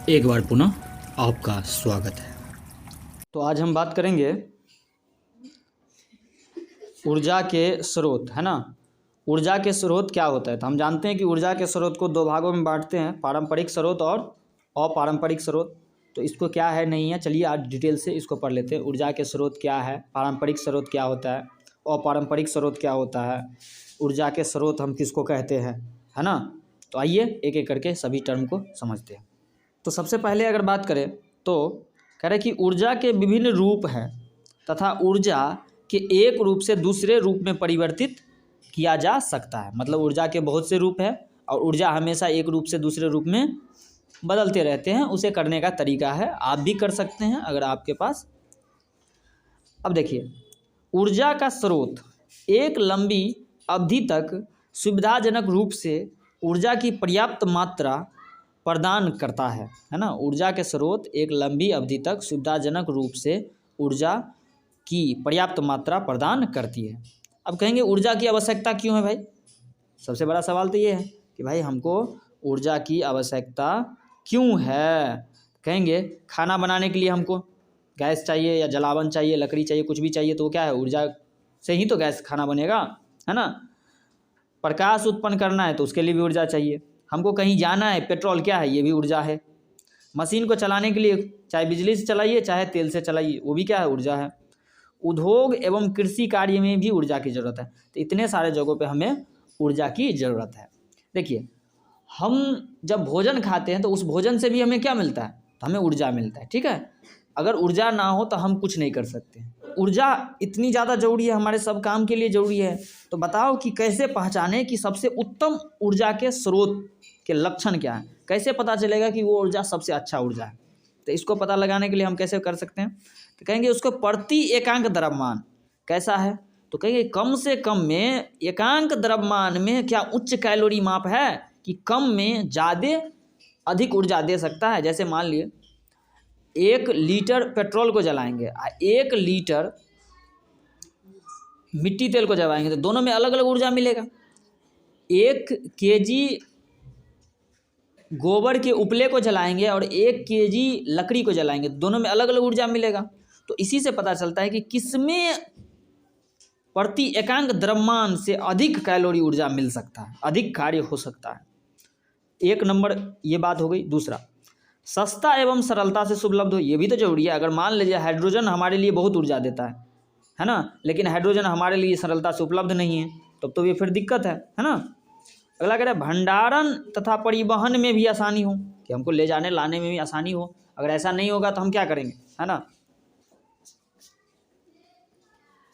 एक बार पुनः आपका स्वागत है। तो आज हम बात करेंगे ऊर्जा के स्रोत, है ना। ऊर्जा के स्रोत क्या होता है? तो हम जानते हैं कि ऊर्जा के स्रोत को दो भागों में बांटते हैं, पारंपरिक स्रोत और अपारंपरिक स्रोत। तो इसको क्या है नहीं है, चलिए आज डिटेल से इसको पढ़ लेते हैं। ऊर्जा के स्रोत क्या है, पारंपरिक स्रोत क्या होता है, अपारंपरिक स्रोत क्या होता है, ऊर्जा के स्रोत हम किसको कहते हैं, है ना। तो आइए एक एक करके सभी टर्म को समझते हैं। तो सबसे पहले अगर बात करें तो कह रहे कि ऊर्जा के विभिन्न रूप हैं तथा ऊर्जा के एक रूप से दूसरे रूप में परिवर्तित किया जा सकता है। मतलब ऊर्जा के बहुत से रूप हैं और ऊर्जा हमेशा एक रूप से दूसरे रूप में बदलते रहते हैं। उसे करने का तरीका है, आप भी कर सकते हैं अगर आपके पास। अब देखिए, ऊर्जा का स्रोत एक लंबी अवधि तक सुविधाजनक रूप से ऊर्जा की पर्याप्त मात्रा प्रदान करता है ना। ऊर्जा के स्रोत एक लंबी अवधि तक सुविधाजनक रूप से ऊर्जा की पर्याप्त मात्रा प्रदान करती है। अब कहेंगे ऊर्जा की आवश्यकता क्यों है भाई? सबसे बड़ा सवाल तो ये है कि भाई हमको ऊर्जा की आवश्यकता क्यों है। कहेंगे खाना बनाने के लिए हमको गैस चाहिए या जलावन चाहिए, लकड़ी चाहिए, कुछ भी चाहिए, तो वो क्या है, ऊर्जा से ही तो गैस खाना बनेगा, है ना। प्रकाश उत्पन्न करना है तो उसके लिए भी ऊर्जा चाहिए। हमको कहीं जाना है, पेट्रोल क्या है, ये भी ऊर्जा है। मशीन को चलाने के लिए चाहे बिजली से चलाइए चाहे तेल से चलाइए, वो भी क्या है, ऊर्जा है। उद्योग एवं कृषि कार्य में भी ऊर्जा की ज़रूरत है। तो इतने सारे जगहों पे हमें ऊर्जा की ज़रूरत है। देखिए, हम जब भोजन खाते हैं तो उस भोजन से भी हमें क्या मिलता है, तो हमें ऊर्जा मिलता है, ठीक है। अगर ऊर्जा ना हो तो हम कुछ नहीं कर सकते। ऊर्जा इतनी ज़्यादा ज़रूरी है, हमारे सब काम के लिए ज़रूरी है। तो बताओ कि कैसे पहचानें कि सबसे उत्तम ऊर्जा के स्रोत के लक्षण क्या है, कैसे पता चलेगा कि वो ऊर्जा सबसे अच्छा ऊर्जा है। तो इसको पता लगाने के लिए हम कैसे कर सकते हैं, तो कहेंगे उसको प्रति एकांक द्रव्यमान कैसा है। तो कहेंगे कम से कम में एकांक द्रव्यमान में क्या उच्च कैलोरी माप है कि कम में ज़्यादा अधिक ऊर्जा दे सकता है। जैसे मान लिए 1 लीटर पेट्रोल को जलाएंगे और 1 लीटर मिट्टी तेल को जलाएंगे तो दोनों में अलग अलग ऊर्जा मिलेगा। 1 केजी गोबर के उपले को जलाएंगे और 1 केजी लकड़ी को जलाएंगे, दोनों में अलग अलग ऊर्जा मिलेगा। तो इसी से पता चलता है कि किसमें प्रति एकांक द्रव्यमान से अधिक कैलोरी ऊर्जा मिल सकता है, अधिक कार्य हो सकता है। एक नंबर ये बात हो गई। दूसरा, सस्ता एवं सरलता से सुलभ हो, ये भी तो जरूरी है। अगर मान लीजिए हाइड्रोजन हमारे लिए बहुत ऊर्जा देता है ना, लेकिन हाइड्रोजन हमारे लिए सरलता से उपलब्ध नहीं है, तब तो ये फिर दिक्कत है ना। अगला कह रहा है भंडारण तथा परिवहन में भी आसानी हो, कि हमको ले जाने लाने में भी आसानी हो। अगर ऐसा नहीं होगा तो हम क्या करेंगे, है ना।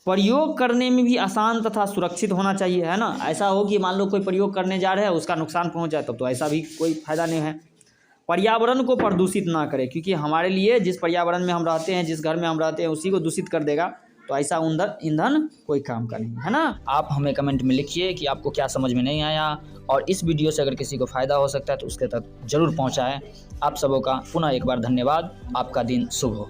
प्रयोग करने में भी आसान तथा सुरक्षित होना चाहिए, है ना। ऐसा हो कि मान लो कोई प्रयोग करने जा रहे हैं उसका नुकसान पहुंच जाए, तब तो ऐसा भी कोई फायदा नहीं है। पर्यावरण को प्रदूषित ना करें, क्योंकि हमारे लिए जिस पर्यावरण में हम रहते हैं, जिस घर में हम रहते हैं, उसी को दूषित कर देगा, तो ऐसा ईंधन कोई काम का नहीं, है ना। आप हमें कमेंट में लिखिए कि आपको क्या समझ में नहीं आया, और इस वीडियो से अगर किसी को फ़ायदा हो सकता है तो उसके तक जरूर पहुंचाएं। आप सबों का पुनः एक बार धन्यवाद। आपका दिन शुभ हो।